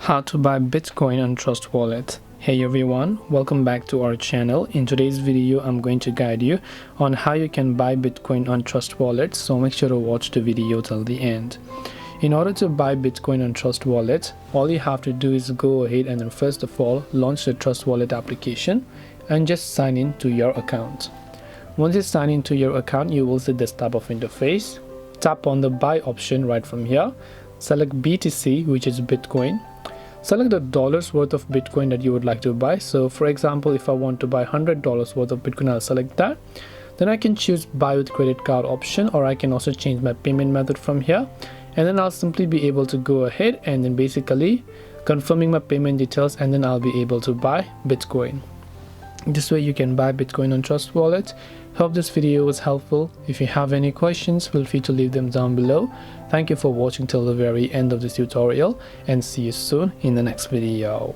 How to buy Bitcoin on Trust Wallet. Hey everyone, welcome back to our channel. In today's video, I'm going to guide you on how you can buy Bitcoin on Trust Wallet, so make sure to watch the video till the end. In order to buy Bitcoin on Trust Wallet, all you have to do is go ahead and then first of all, launch the Trust Wallet application and just sign in to your account. Once you sign into your account, you will see this type of interface. Tap on the buy option right from here. Select BTC, which is Bitcoin. Select the dollars worth of Bitcoin that you would like to buy. So for example, if I want to buy $100 worth of Bitcoin, I'll select that. Then I can choose buy with credit card option, or I can also change my payment method from here. And then I'll simply be able to go ahead and then basically confirming my payment details, and then I'll be able to buy Bitcoin. This way you can buy Bitcoin on Trust Wallet. Hope this video was helpful. If you have any questions, feel free to leave them down below. Thank you for watching till the very end of this tutorial, and see you soon in the next video.